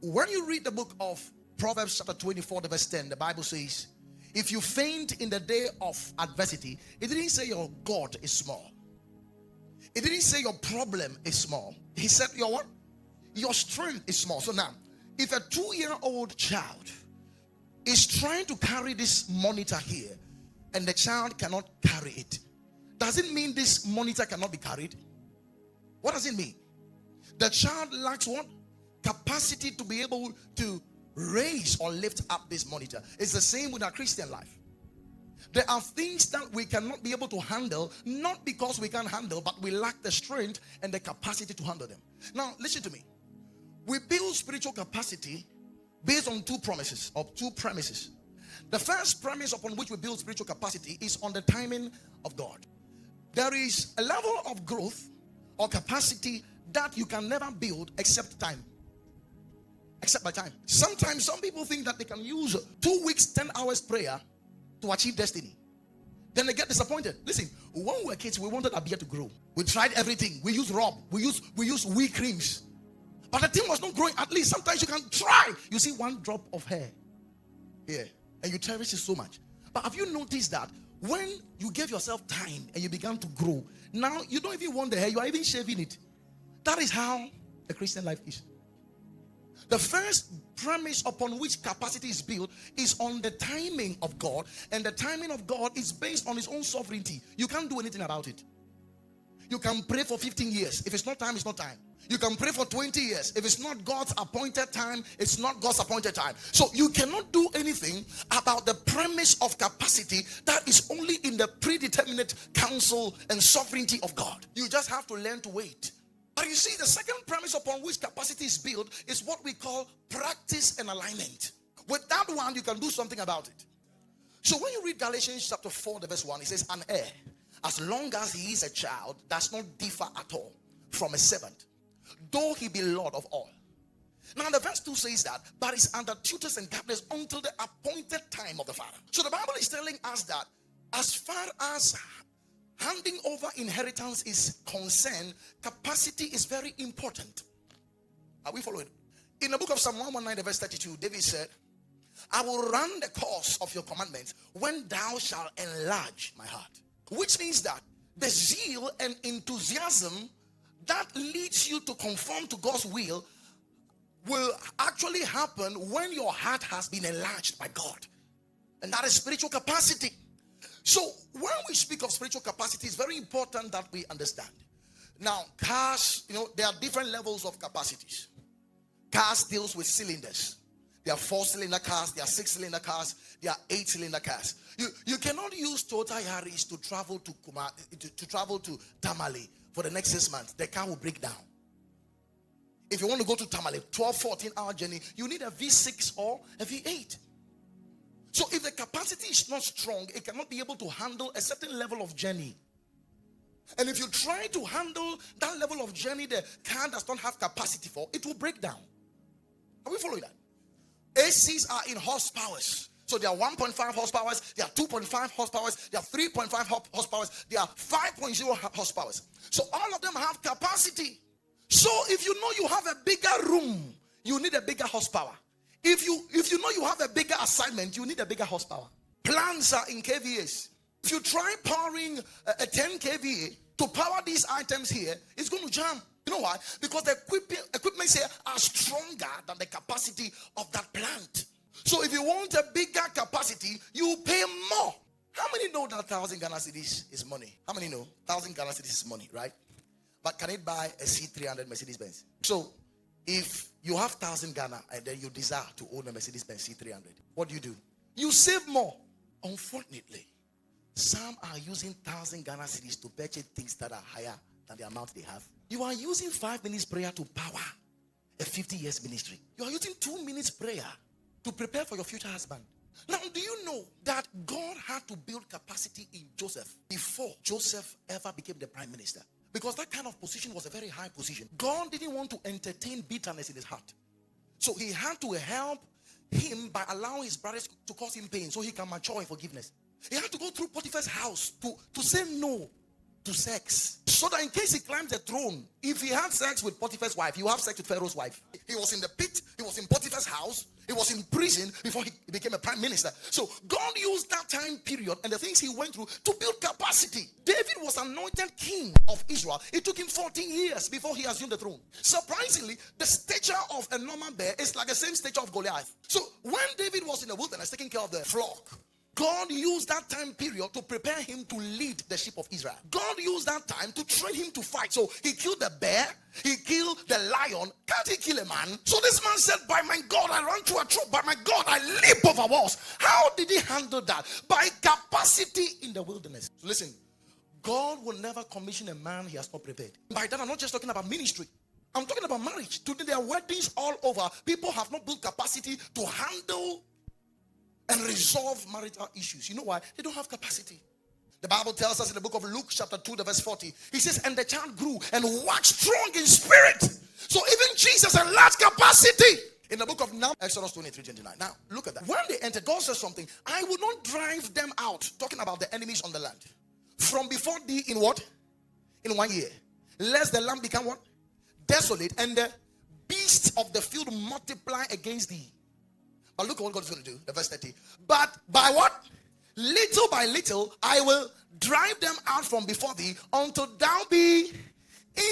When you read the book of Proverbs chapter 24, the verse 10, the Bible says, if you faint in the day of adversity, it didn't say your God is small. It didn't say your problem is small. He said your what? Your strength is small. So now, if a 2-year-old child is trying to carry this monitor here and the child cannot carry it, does it mean this monitor cannot be carried? What does it mean? The child lacks what? Capacity to be able to raise or lift up this monitor. It's the same with our Christian life. There are things that we cannot be able to handle, not because we can't handle, but we lack the strength and the capacity to handle them. Now, listen to me. We build spiritual capacity based on two promises or two premises. The first premise upon which we build spiritual capacity is on the timing of God. There is a level of growth or capacity that you can never build except time. Except by time. Sometimes some people think that they can use 2 weeks, 10 hours prayer to achieve destiny. Then they get disappointed. Listen, when we were kids, we wanted Abia to grow. We tried everything. We used Rob. We used wheat creams. But the thing was not growing. At least sometimes you can try. You see one drop of hair here, and you cherish it so much. But have you noticed that when you gave yourself time and you began to grow, now you don't even want the hair. You are even shaving it. That is how the Christian life is. The first premise upon which capacity is built is on the timing of God, and the timing of God is based on his own sovereignty. You can't do anything about it. You can pray for 15 years. If it's not time, it's not time. You can pray for 20 years. If it's not God's appointed time, it's not God's appointed time. So you cannot do anything about the premise of capacity that is only in the predeterminate counsel and sovereignty of God. You just have to learn to wait. But you see, the second premise upon which capacity is built is what we call practice and alignment. With that one, you can do something about it. So when you read Galatians chapter 4, the verse 1, it says, an heir, as long as he is a child, does not differ at all from a servant, though he be Lord of all. Now the verse 2 says that, but is under tutors and governors until the appointed time of the Father. So the Bible is telling us that as far as handing over inheritance is concerned, capacity is very important. Are we following? In the book of Psalm 119, verse 32, David said, I will run the course of your commandments when thou shalt enlarge my heart. Which means that the zeal and enthusiasm that leads you to conform to God's will actually happen when your heart has been enlarged by God. And that is spiritual capacity. So when we speak of spiritual capacity, it's very important that we understand. Now, cars, there are different levels of capacities. Cars deals with cylinders. There are 4-cylinder cars, there are 6-cylinder cars, there are 8-cylinder cars. You cannot use Toyota Yaris to travel to Tamale for the next 6 months. The car will break down. If you want to go to Tamale, 12-14 hour journey, you need a V6 or a V8. So if the capacity is not strong, it cannot be able to handle a certain level of journey. And if you try to handle that level of journey the car does not have capacity for, it will break down. Are we following that? ACs are in horsepowers. So there are 1.5 horsepowers, there are 2.5 horsepowers, there are 3.5 horsepowers, there are 5.0 horsepowers. So all of them have capacity. So if you know you have a bigger room, you need a bigger horsepower. If you know you have a bigger assignment, you need a bigger horsepower. Plants are in kVAs. If you try powering a 10 kVA to power these items here, it's going to jam. You know why? Because the equipment here are stronger than the capacity of that plant. So if you want a bigger capacity, you pay more. How many know that 1,000 Ghana cedis is money? How many know 1,000 Ghana cedis is money, right? But can it buy a C300 Mercedes-Benz? So if you have 1,000 Ghana and then you desire to own a Mercedes-Benz C300, what do? You save more. Unfortunately, some are using 1,000 Ghana cedis to purchase things that are higher than the amount they have. You are using 5 minutes prayer to power a 50 years ministry. You are using 2 minutes prayer to prepare for your future husband. Now, do you know that God had to build capacity in Joseph before Joseph ever became the prime minister? Because that kind of position was a very high position. God didn't want to entertain bitterness in his heart. So he had to help him by allowing his brothers to cause him pain so he can mature in forgiveness. He had to go through Potiphar's house to say no to sex. So that in case he climbs the throne, if he had sex with Potiphar's wife, he will have sex with Pharaoh's wife. He was in the pit, he was in Potiphar's house. He was in prison before he became a prime minister. So God used that time period and the things he went through to build capacity. David was anointed king of Israel. It took him 14 years before he assumed the throne. Surprisingly, the stature of a normal bear is like the same stature of Goliath. So when David was in the wilderness taking care of the flock, God used that time period to prepare him to lead the sheep of Israel. God used that time to train him to fight. So he killed the bear, he killed the lion. Can't he kill a man? So this man said, by my God, I run through a troop. By my God, I leap over walls. How did he handle that? By capacity in the wilderness. So listen, God will never commission a man he has not prepared. By that, I'm not just talking about ministry. I'm talking about marriage. Today, there are weddings all over. People have not built capacity to handle and resolve marital issues. You know why? They don't have capacity. The Bible tells us in the book of Luke chapter 2, the verse 40. He says, and the child grew and waxed strong in spirit. So even Jesus had large capacity. In the book of now, Exodus 23:29. Now, look at that. When they entered, God says something. I will not drive them out. Talking about the enemies on the land. From before thee in what? In 1 year. Lest the land become what? Desolate. And the beasts of the field multiply against thee. But look at what God is going to do. The verse 30. But by what? Little by little, I will drive them out from before thee until thou be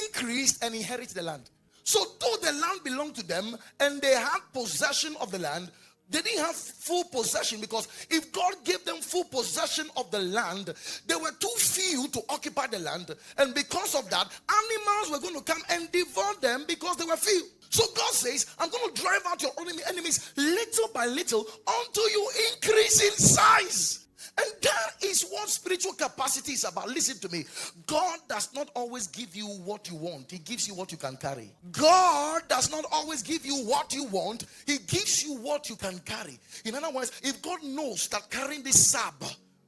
increased and inherit the land. So though the land belonged to them and they had possession of the land, they didn't have full possession, because if God gave them full possession of the land, they were too few to occupy the land. And because of that, animals were going to come and devour them because they were few. So God says, I'm going to drive out your enemies little by little until you increase in size. And that is what spiritual capacity is about. Listen to me. God does not always give you what you want. He gives you what you can carry. God does not always give you what you want. He gives you what you can carry. In other words, if God knows that carrying this sab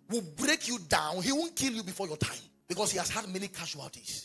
will break you down, he won't kill you before your time, because he has had many casualties.